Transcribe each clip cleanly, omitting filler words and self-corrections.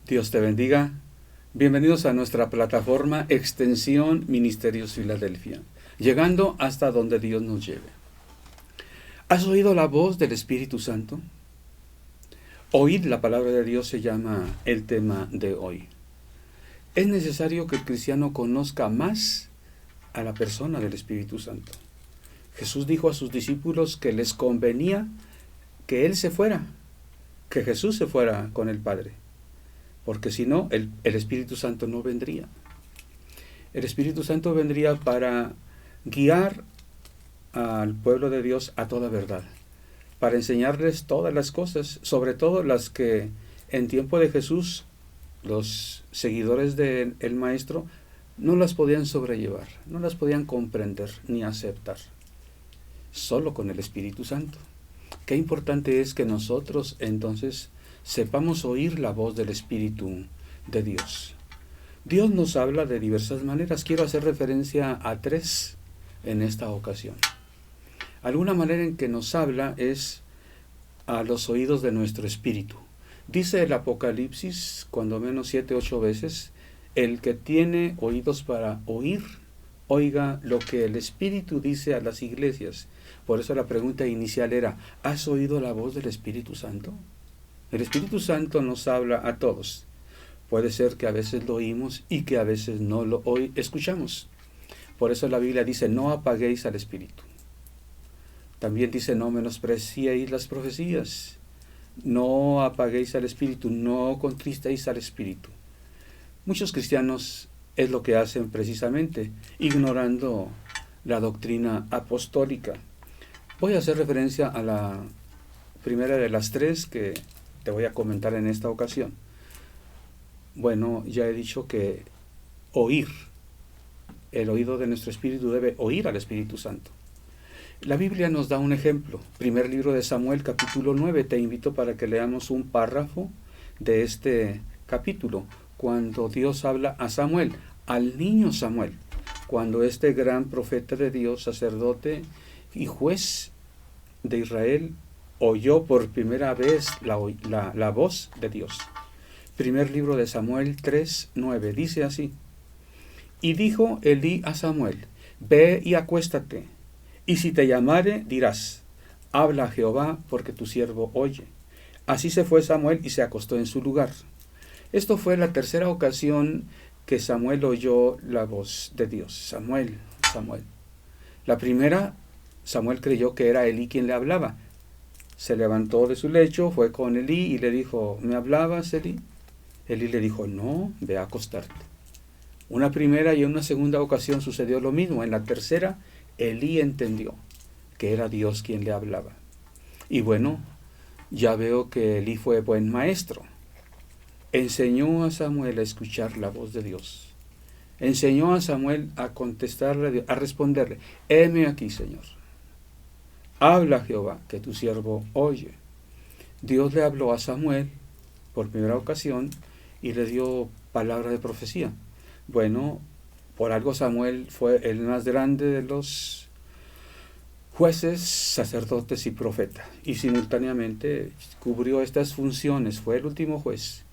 Dios te bendiga. Bienvenidos a nuestra plataforma Extensión Ministerios Filadelfia, llegando hasta donde Dios nos lleve. ¿Has oído la voz del Espíritu Santo? Oír la palabra de Dios se llama el tema de hoy. Es necesario que el cristiano conozca más a la persona del Espíritu Santo. Jesús dijo a sus discípulos que les convenía que Él se fuera, que Jesús se fuera con el Padre, porque si no, el Espíritu Santo no vendría. El Espíritu Santo vendría para guiar al pueblo de Dios a toda verdad, para enseñarles todas las cosas, sobre todo las que en tiempo de Jesús los seguidores del Maestro no las podían sobrellevar, no las podían comprender ni aceptar. Solo con el Espíritu Santo. Qué importante es que nosotros entonces sepamos oír la voz del Espíritu de Dios. Dios nos habla de diversas maneras. Quiero hacer referencia a 3 en esta ocasión. Alguna manera en que nos habla es a los oídos de nuestro espíritu. Dice el Apocalipsis, cuando menos 7, 8 veces, el que tiene oídos para oír, oiga lo que el Espíritu dice a las iglesias. Por eso la pregunta inicial era, ¿has oído la voz del Espíritu Santo? El Espíritu Santo nos habla a todos. Puede ser que a veces lo oímos y que a veces no lo escuchamos. Por eso la Biblia dice, no apaguéis al Espíritu. También dice, no menospreciéis las profecías. No apaguéis al Espíritu, no contristéis al Espíritu. Muchos cristianos es lo que hacen precisamente, ignorando la doctrina apostólica. Voy a hacer referencia a la primera de las 3 que te voy a comentar en esta ocasión. Bueno, ya he dicho que oír, el oído de nuestro espíritu debe oír al Espíritu Santo. La Biblia nos da un ejemplo. Primer libro de Samuel, capítulo 9. Te invito para que leamos un párrafo de este capítulo, cuando Dios habla a Samuel, al niño Samuel, cuando este gran profeta de Dios, sacerdote y juez de Israel, oyó por primera vez la voz de Dios. Primer libro de Samuel 3:9, dice así: Y dijo Elí a Samuel, ve y acuéstate, y si te llamare, dirás, habla a Jehová, porque tu siervo oye. Así se fue Samuel y se acostó en su lugar. Esto fue la 3ª ocasión que Samuel oyó la voz de Dios. Samuel, Samuel. La primera, Samuel creyó que era Elí quien le hablaba. Se levantó de su lecho, fue con Elí y le dijo, ¿me hablabas, Elí? Elí le dijo, no, ve a acostarte. Una primera y una segunda ocasión sucedió lo mismo. En la tercera, Elí entendió que era Dios quien le hablaba. Y bueno, ya veo que Elí fue buen maestro. Enseñó a Samuel a escuchar la voz de Dios. Enseñó a Samuel a contestarle a Dios, a responderle, heme aquí, Señor. Habla Jehová, que tu siervo oye. Dios le habló a Samuel por primera ocasión y le dio palabra de profecía. Bueno, por algo Samuel fue el más grande de los jueces, sacerdotes y profeta. Y simultáneamente cubrió estas funciones, fue el último juez.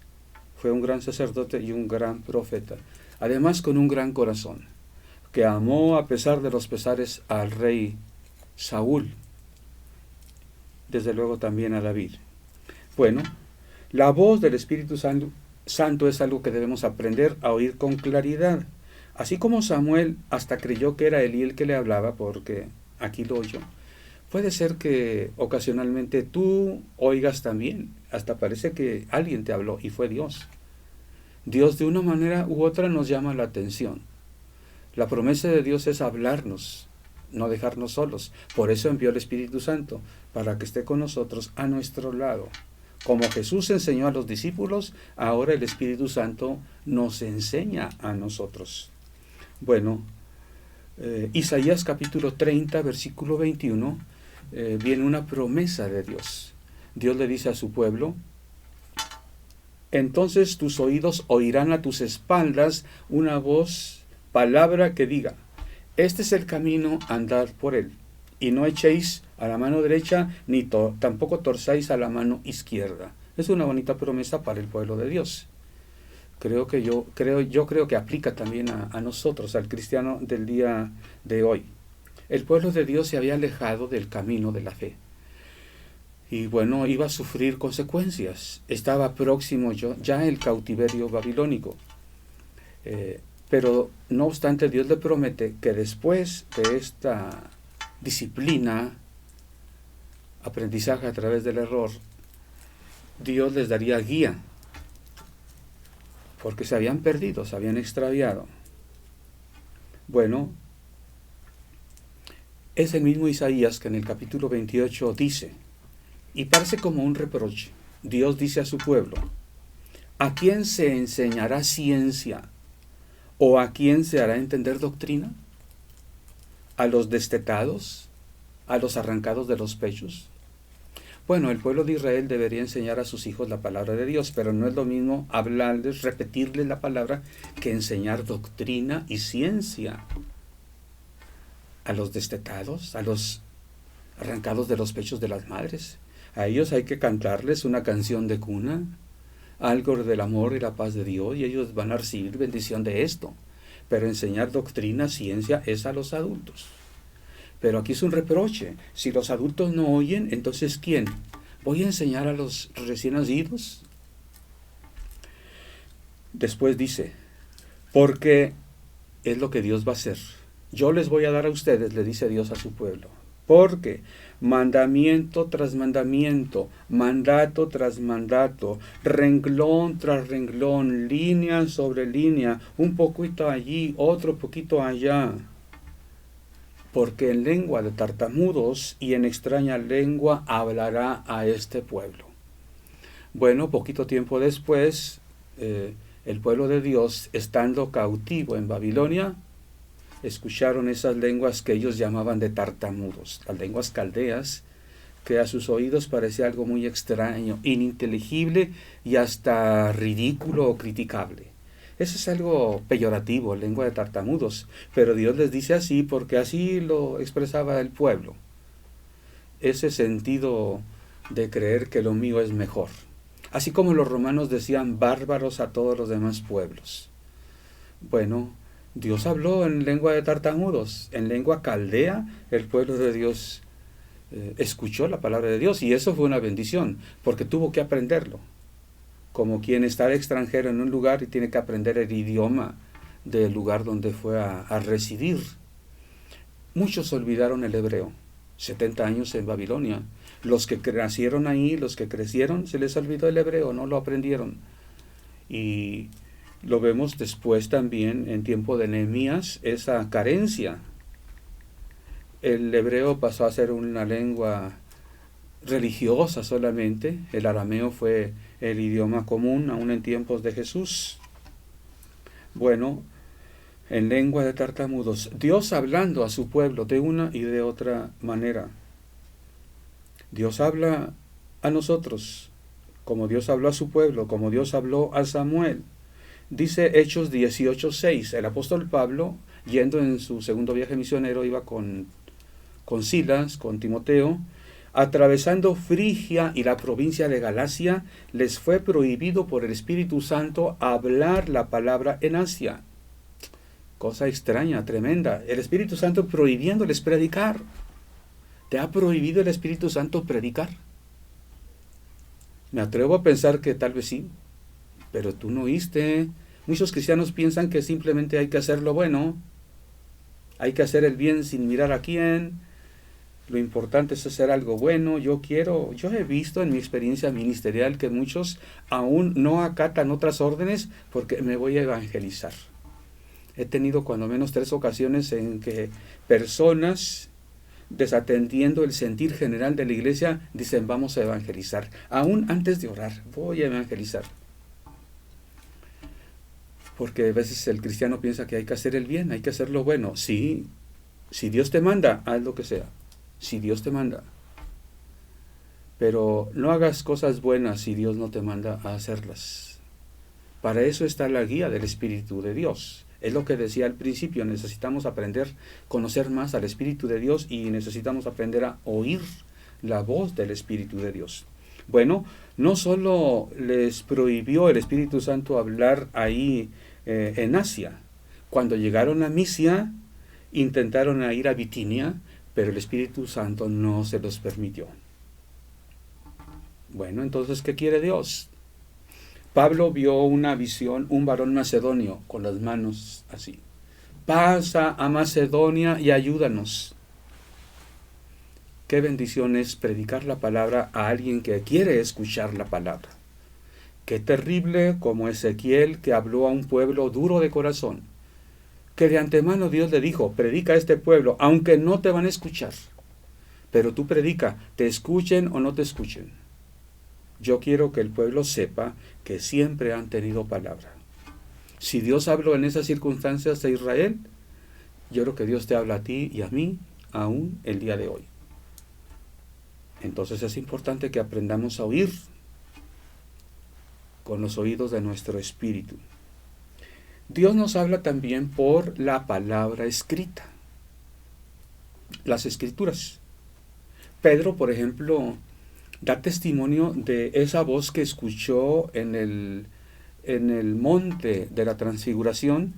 Fue un gran sacerdote y un gran profeta. Además con un gran corazón, que amó a pesar de los pesares al rey Saúl. Desde luego también a David. Bueno, la voz del Espíritu Santo es algo que debemos aprender a oír con claridad. Así como Samuel hasta creyó que era Elí el que le hablaba, porque aquí lo oyó. Puede ser que ocasionalmente tú oigas también, hasta parece que alguien te habló y fue Dios. Dios de una manera u otra nos llama la atención. La promesa de Dios es hablarnos, no dejarnos solos. Por eso envió el Espíritu Santo, para que esté con nosotros a nuestro lado. Como Jesús enseñó a los discípulos, ahora el Espíritu Santo nos enseña a nosotros. Bueno, Isaías capítulo 30, versículo 21, viene una promesa de Dios. Dios le dice a su pueblo, entonces tus oídos oirán a tus espaldas una voz, palabra que diga, este es el camino, andad por él, y no echéis a la mano derecha, ni tampoco torzáis a la mano izquierda. Es una bonita promesa para el pueblo de Dios. yo creo que aplica también a nosotros, al cristiano del día de hoy. El pueblo de Dios se había alejado del camino de la fe. Y bueno, iba a sufrir consecuencias. Estaba próximo ya el cautiverio babilónico. Pero no obstante, Dios le promete que después de esta disciplina, aprendizaje a través del error, Dios les daría guía, porque se habían perdido, se habían extraviado. Bueno, es el mismo Isaías que en el capítulo 28 dice, y parece como un reproche. Dios dice a su pueblo, ¿a quién se enseñará ciencia o a quién se hará entender doctrina? ¿A los destetados? ¿A los arrancados de los pechos? Bueno, el pueblo de Israel debería enseñar a sus hijos la palabra de Dios, pero no es lo mismo hablarles, repetirles la palabra, que enseñar doctrina y ciencia. A los destetados, a los arrancados de los pechos de las madres, a ellos hay que cantarles una canción de cuna, algo del amor y la paz de Dios, y ellos van a recibir bendición de esto. Pero enseñar doctrina, ciencia, es a los adultos. Pero aquí es un reproche. Si los adultos no oyen, entonces ¿quién? ¿Voy a enseñar a los recién nacidos? Después dice, porque es lo que Dios va a hacer. Yo les voy a dar a ustedes, le dice Dios a su pueblo, porque mandamiento tras mandamiento, mandato tras mandato, renglón tras renglón, línea sobre línea, un poquito allí, otro poquito allá, porque en lengua de tartamudos y en extraña lengua hablará a este pueblo. Bueno, poquito tiempo después, el pueblo de Dios, estando cautivo en Babilonia, escucharon esas lenguas que ellos llamaban de tartamudos, las lenguas caldeas, que a sus oídos parecía algo muy extraño, ininteligible y hasta ridículo o criticable. Eso es algo peyorativo, lengua de tartamudos, pero Dios les dice así porque así lo expresaba el pueblo. Ese sentido de creer que lo mío es mejor. Así como los romanos decían bárbaros a todos los demás pueblos. Bueno, Dios habló en lengua de tartamudos, en lengua caldea, el pueblo de Dios escuchó la palabra de Dios y eso fue una bendición, porque tuvo que aprenderlo. Como quien está extranjero en un lugar y tiene que aprender el idioma del lugar donde fue a residir. Muchos olvidaron el hebreo, 70 años en Babilonia. Los que nacieron ahí, los que crecieron, se les olvidó el hebreo, no lo aprendieron. Y lo vemos después también en tiempo de Nehemías, esa carencia. El hebreo pasó a ser una lengua religiosa solamente, el arameo fue el idioma común aún en tiempos de Jesús. Bueno, en lengua de tartamudos, Dios hablando a su pueblo de una y de otra manera. Dios habla a nosotros, como Dios habló a su pueblo, como Dios habló a Samuel. Dice Hechos 18:6, el apóstol Pablo, yendo en su segundo viaje misionero, iba con Silas, con Timoteo, atravesando Frigia y la provincia de Galacia, les fue prohibido por el Espíritu Santo hablar la palabra en Asia. Cosa extraña, tremenda. El Espíritu Santo prohibiéndoles predicar. ¿Te ha prohibido el Espíritu Santo predicar? Me atrevo a pensar que tal vez sí, pero tú no oíste. Muchos cristianos piensan que simplemente hay que hacer lo bueno, hay que hacer el bien sin mirar a quién. Lo importante es hacer algo bueno. Yo he visto en mi experiencia ministerial que muchos aún no acatan otras órdenes porque me voy a evangelizar. He tenido cuando menos 3 ocasiones en que personas, desatendiendo el sentir general de la iglesia, dicen vamos a evangelizar. Aún antes de orar, voy a evangelizar. Porque a veces el cristiano piensa que hay que hacer el bien, hay que hacer lo bueno. Sí, si Dios te manda, haz lo que sea. Si Dios te manda. Pero no hagas cosas buenas si Dios no te manda a hacerlas. Para eso está la guía del Espíritu de Dios. Es lo que decía al principio, necesitamos aprender, conocer más al Espíritu de Dios y necesitamos aprender a oír la voz del Espíritu de Dios. Bueno, no solo les prohibió el Espíritu Santo hablar ahí en Asia. Cuando llegaron a Misia, intentaron ir a Bitinia, pero el Espíritu Santo no se los permitió. Bueno, entonces, ¿qué quiere Dios? Pablo vio una visión, un varón macedonio con las manos así. Pasa a Macedonia y ayúdanos. Qué bendición es predicar la palabra a alguien que quiere escuchar la palabra. Qué terrible como Ezequiel, que habló a un pueblo duro de corazón, que de antemano Dios le dijo: predica a este pueblo, aunque no te van a escuchar, pero tú predica, te escuchen o no te escuchen. Yo quiero que el pueblo sepa que siempre han tenido palabra. Si Dios habló en esas circunstancias a Israel, yo creo que Dios te habla a ti y a mí aún el día de hoy. Entonces es importante que aprendamos a oír con los oídos de nuestro espíritu. Dios nos habla también por la palabra escrita, las escrituras. Pedro, por ejemplo, da testimonio de esa voz que escuchó en el monte de la transfiguración,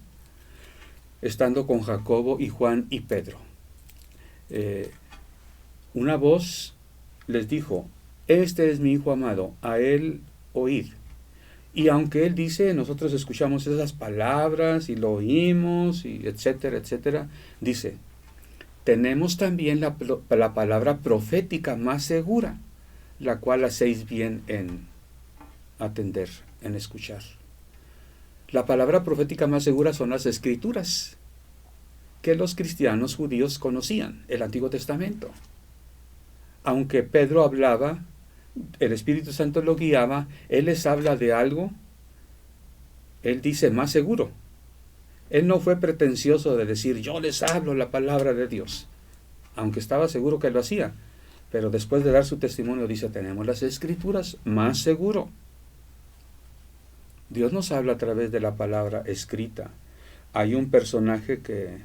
estando con Jacobo y Juan y Pedro. Una voz les dijo: este es mi Hijo amado, a él oíd. Y aunque él dice, nosotros escuchamos esas palabras y lo oímos, y etcétera, etcétera, dice, tenemos también la palabra profética más segura, la cual hacéis bien en atender, en escuchar. La palabra profética más segura son las Escrituras, que los cristianos judíos conocían, el Antiguo Testamento. Aunque Pedro hablaba, el Espíritu Santo lo guiaba, él les habla de algo, él dice más seguro. Él no fue pretencioso de decir, yo les hablo la palabra de Dios, aunque estaba seguro que lo hacía. Pero después de dar su testimonio dice, tenemos las Escrituras más seguro. Dios nos habla a través de la palabra escrita. Hay un personaje que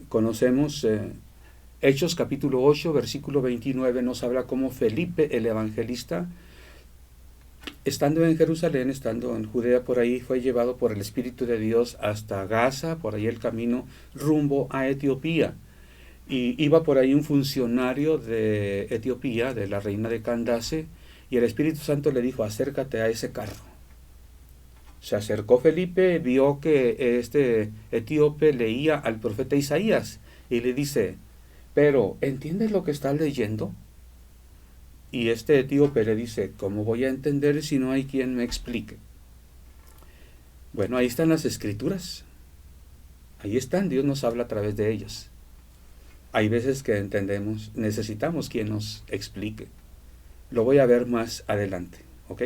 conocemos, Hechos capítulo 8, versículo 29, nos habla cómo Felipe el evangelista, estando en Jerusalén, estando en Judea por ahí, fue llevado por el Espíritu de Dios hasta Gaza, por ahí el camino rumbo a Etiopía. Y iba por ahí un funcionario de Etiopía, de la reina de Candace, y el Espíritu Santo le dijo, acércate a ese carro. Se acercó Felipe, vio que este etíope leía al profeta Isaías, y le dice, pero, ¿entiendes lo que estás leyendo? Y este etíope le dice, ¿cómo voy a entender si no hay quien me explique? Bueno, ahí están las Escrituras. Ahí están, Dios nos habla a través de ellas. Hay veces que entendemos, necesitamos quien nos explique. Lo voy a ver más adelante, ¿ok?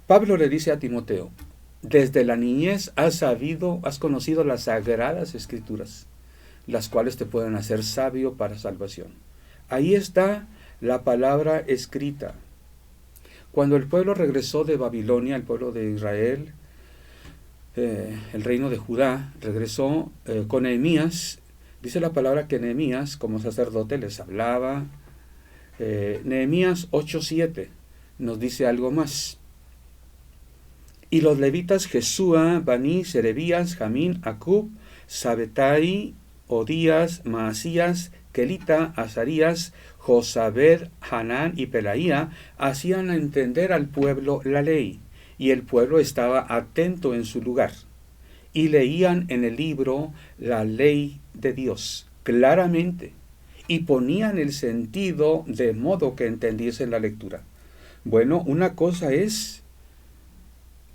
Pablo le dice a Timoteo, desde la niñez has conocido las sagradas Escrituras, las cuales te pueden hacer sabio para salvación. Ahí está la palabra escrita. Cuando el pueblo regresó de Babilonia, el pueblo de Israel, el reino de Judá, regresó con Nehemías. Dice la palabra que Nehemías, como sacerdote, les hablaba. Nehemías 8:7 nos dice algo más. Y los levitas Jesúa, Baní, Serebías, Jamín, Acub, Sabetai, Odías, Maasías, Kelita, Azarías, Josabed, Hanán y Pelaía hacían entender al pueblo la ley, y el pueblo estaba atento en su lugar, y leían en el libro la ley de Dios claramente, y ponían el sentido de modo que entendiesen la lectura. Bueno, una cosa es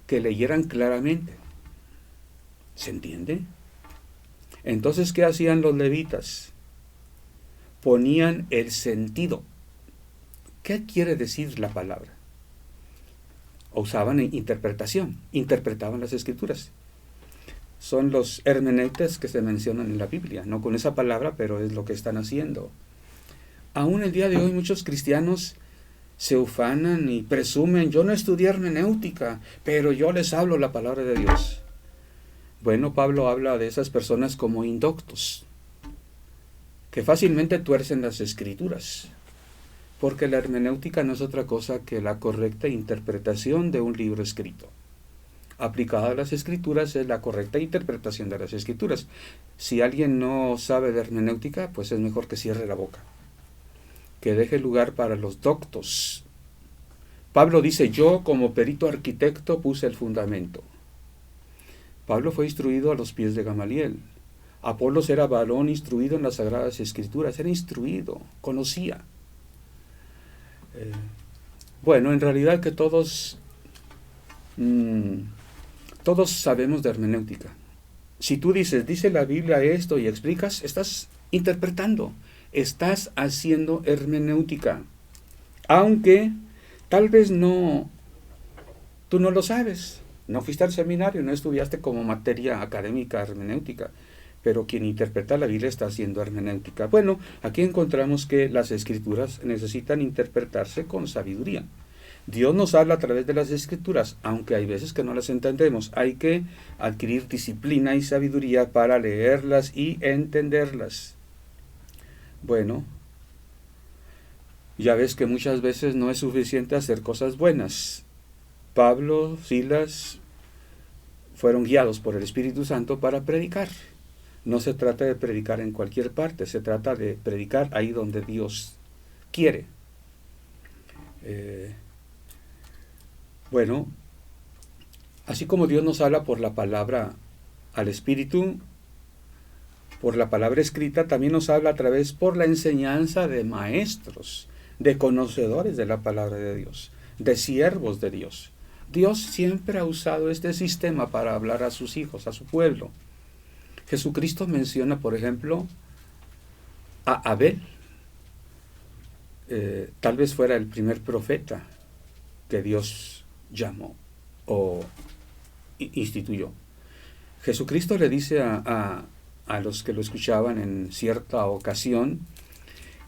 que leyeran claramente. ¿Se entiende? Entonces, ¿qué hacían los levitas? Ponían el sentido. ¿Qué quiere decir la palabra? Usaban interpretación, interpretaban las Escrituras. Son los hermeneutes que se mencionan en la Biblia, no con esa palabra, pero es lo que están haciendo. Aún el día de hoy muchos cristianos se ufanan y presumen, yo no estudié hermenéutica, pero yo les hablo la palabra de Dios. Bueno, Pablo habla de esas personas como indoctos, que fácilmente tuercen las Escrituras. porque la hermenéutica no es otra cosa que la correcta interpretación de un libro escrito. Aplicada a las escrituras es la correcta interpretación de las escrituras. Si alguien no sabe de hermenéutica, pues es mejor que cierre la boca, que deje lugar para los doctos. Pablo dice, yo como perito arquitecto puse el fundamento. Pablo fue instruido a los pies de Gamaliel. Apolos era varón instruido en las Sagradas Escrituras, era instruido, conocía. Bueno, en realidad que todos sabemos de hermenéutica. Si tú dices, dice la Biblia esto y explicas, estás interpretando, estás haciendo hermenéutica. Aunque tal vez tú no lo sabes, no fuiste al seminario, no estudiaste como materia académica hermenéutica, pero quien interpreta la Biblia está haciendo hermenéutica. Bueno, aquí encontramos que las escrituras necesitan interpretarse con sabiduría. Dios nos habla a través de las escrituras, aunque hay veces que no las entendemos. Hay que adquirir disciplina y sabiduría para leerlas y entenderlas. Bueno, ya ves que muchas veces no es suficiente hacer cosas buenas. Pablo, Silas fueron guiados por el Espíritu Santo para predicar. No se trata de predicar en cualquier parte, se trata de predicar ahí donde Dios quiere. Bueno, así como Dios nos habla por la palabra al Espíritu, por la palabra escrita, también nos habla a través por la enseñanza de maestros, de conocedores de la palabra de Dios, de siervos de Dios. Dios siempre ha usado este sistema para hablar a sus hijos, a su pueblo. Jesucristo menciona, por ejemplo, a Abel. Tal vez fuera el primer profeta que Dios llamó o instituyó. Jesucristo le dice a los que lo escuchaban en cierta ocasión,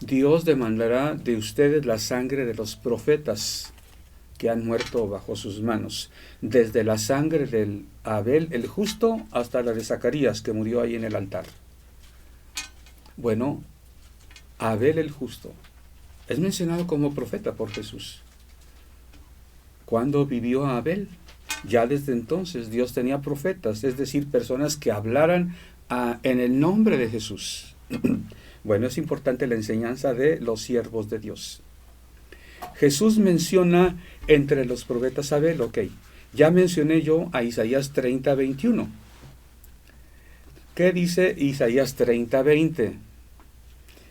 Dios demandará de ustedes la sangre de los profetas que han muerto bajo sus manos, desde la sangre del Abel el justo hasta la de Zacarías que murió ahí en el altar. Bueno, Abel el justo es mencionado como profeta por Jesús. ¿Cuándo vivió Abel? Ya desde entonces Dios tenía profetas, es decir, personas que hablaran en el nombre de Jesús. Bueno, es importante la enseñanza de los siervos de Dios. Jesús menciona entre los profetas a Abel, ok. Ya mencioné yo a Isaías 30:21. ¿Qué dice Isaías 30:20?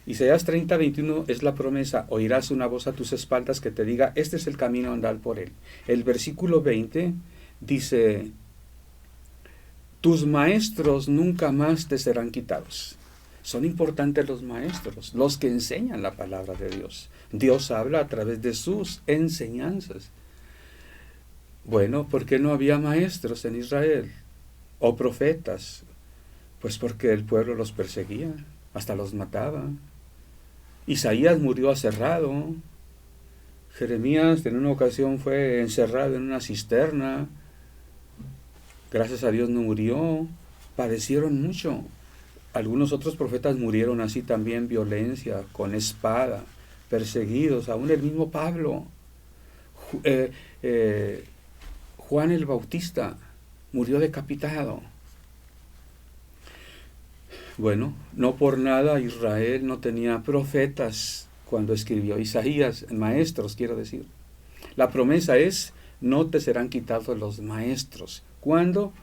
Isaías 30:21 es la promesa, oirás una voz a tus espaldas que te diga, este es el camino, andad por él. El versículo 20 dice, tus maestros nunca más te serán quitados. Son importantes los maestros, los que enseñan la palabra de Dios. Dios habla a través de sus enseñanzas. Bueno, ¿por qué no había maestros en Israel? O profetas. Pues porque el pueblo los perseguía, hasta los mataba. Isaías murió aserrado. Jeremías en una ocasión fue encerrado en una cisterna. Gracias a Dios no murió. Padecieron mucho. Algunos otros profetas murieron así también, violencia, con espada, perseguidos. Aún el mismo Pablo. Juan el Bautista murió decapitado. Bueno, no por nada Israel no tenía profetas cuando escribió Isaías, maestros quiero decir. La promesa es, no te serán quitados los maestros. ¿Cuándo?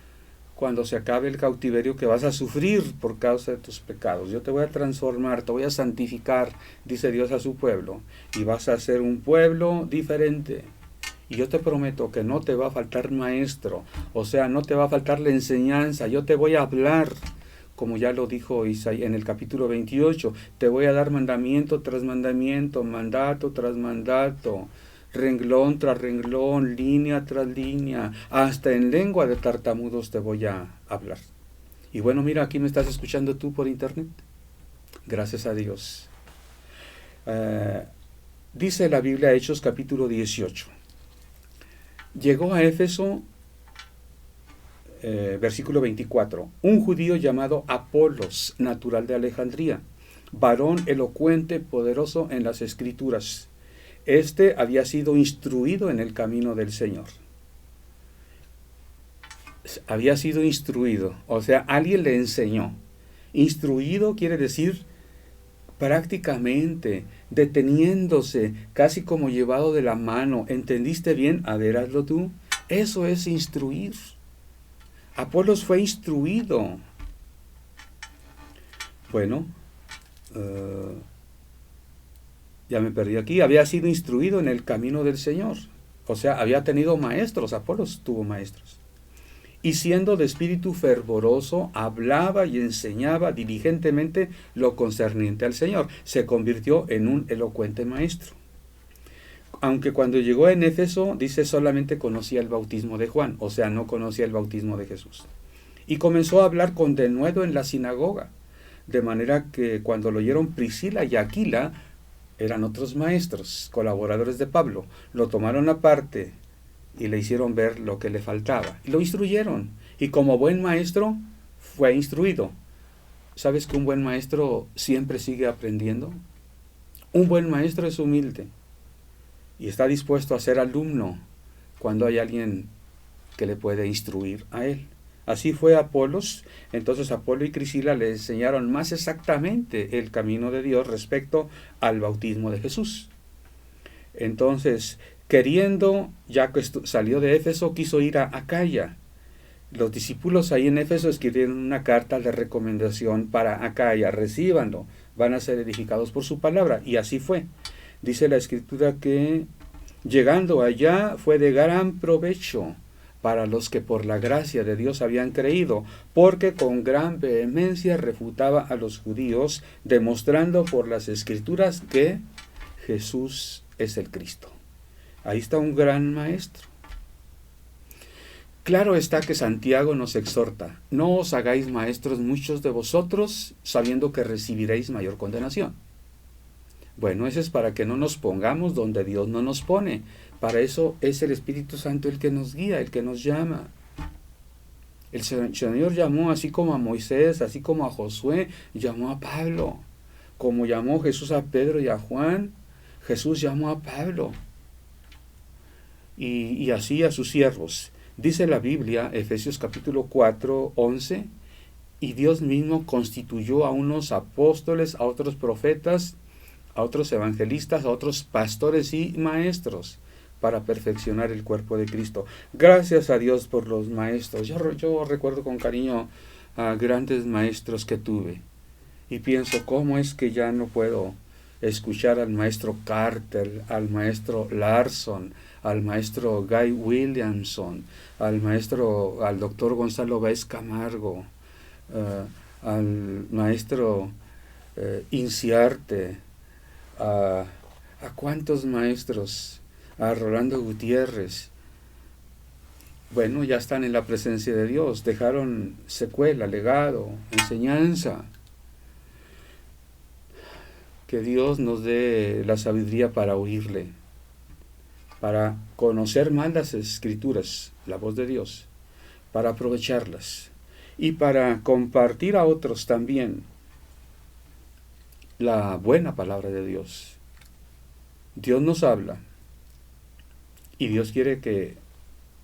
Cuando se acabe el cautiverio que vas a sufrir por causa de tus pecados. Yo te voy a transformar, te voy a santificar, dice Dios a su pueblo, y vas a ser un pueblo diferente. Y yo te prometo que no te va a faltar maestro, o sea, no te va a faltar la enseñanza, yo te voy a hablar, como ya lo dijo Isaías en el capítulo 28, te voy a dar mandamiento tras mandamiento, mandato tras mandato, renglón tras renglón, línea tras línea, hasta en lengua de tartamudos te voy a hablar. Y bueno, mira, aquí me estás escuchando tú por internet. Gracias a Dios. Dice la Biblia, Hechos capítulo 18. Llegó a Éfeso, versículo 24, un judío llamado Apolos, natural de Alejandría, varón elocuente, poderoso en las Escrituras, Este había sido instruido en el camino del Señor. Había sido instruido, o sea, alguien le enseñó. Instruido quiere decir prácticamente, deteniéndose, casi como llevado de la mano. ¿Entendiste bien? A ver, hazlo tú. Eso es instruir. Apolos fue instruido. Bueno, ya me perdí aquí. Había sido instruido en el camino del Señor. O sea, había tenido maestros. Apolos tuvo maestros. Y siendo de espíritu fervoroso, hablaba y enseñaba diligentemente lo concerniente al Señor. Se convirtió en un elocuente maestro. Aunque cuando llegó en Éfeso, dice, solamente conocía el bautismo de Juan, o sea, no conocía el bautismo de Jesús. Y comenzó a hablar con denuedo en la sinagoga, de manera que cuando lo oyeron Priscila y Aquila, eran otros maestros, colaboradores de Pablo, lo tomaron aparte y le hicieron ver lo que le faltaba. Y lo instruyeron. Y como buen maestro, fue instruido. ¿Sabes que un buen maestro siempre sigue aprendiendo? Un buen maestro es humilde y está dispuesto a ser alumno cuando hay alguien que le puede instruir a él. Así fue Apolos. Entonces Apolo y Priscila le enseñaron más exactamente el camino de Dios respecto al bautismo de Jesús. Entonces, queriendo, ya que salió de Éfeso, quiso ir a Acaya. Los discípulos ahí en Éfeso escribieron una carta de recomendación para Acaya. Recíbanlo, van a ser edificados por su palabra. Y así fue. Dice la Escritura que llegando allá fue de gran provecho para los que por la gracia de Dios habían creído, porque con gran vehemencia refutaba a los judíos, demostrando por las Escrituras que Jesús es el Cristo. Ahí está un gran maestro. Claro está que Santiago nos exhorta, no os hagáis maestros muchos de vosotros, sabiendo que recibiréis mayor condenación. Bueno, eso es para que no nos pongamos donde Dios no nos pone. Para eso es el Espíritu Santo el que nos guía, el que nos llama. El Señor llamó así como a Moisés, así como a Josué, llamó a Pablo. Como llamó Jesús a Pedro y a Juan, Jesús llamó a Pablo. Y así a sus siervos. Dice la Biblia, Efesios capítulo 4, 11, y Dios mismo constituyó a unos apóstoles, a otros profetas, a otros evangelistas, a otros pastores y maestros, para perfeccionar el cuerpo de Cristo. Gracias a Dios por los maestros. Yo recuerdo con cariño a grandes maestros que tuve, y pienso, ¿cómo es que ya no puedo escuchar al maestro Carter, al maestro Larson, al maestro Guy Williamson, al doctor Gonzalo Báez Camargo, al maestro Inciarte, a cuántos maestros, a Rolando Gutiérrez? Bueno, ya están en la presencia de Dios, dejaron secuela, legado, enseñanza. Que Dios nos dé la sabiduría para oírle, para conocer más las Escrituras, la voz de Dios, para aprovecharlas y para compartir a otros también la buena palabra de Dios. Dios nos habla y Dios quiere que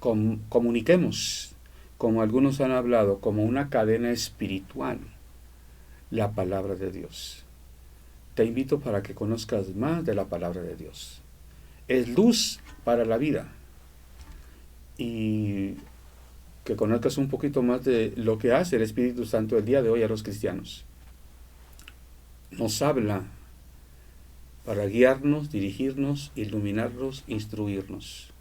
comuniquemos, como algunos han hablado, como una cadena espiritual, la palabra de Dios. Te invito para que conozcas más de la palabra de Dios. Es luz para la vida. Y que conozcas un poquito más de lo que hace el Espíritu Santo el día de hoy a los cristianos. Nos habla para guiarnos, dirigirnos, iluminarnos, instruirnos.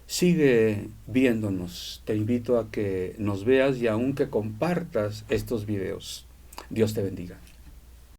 Sigue viéndonos. Te invito a que nos veas y aun que compartas estos videos. Dios te bendiga.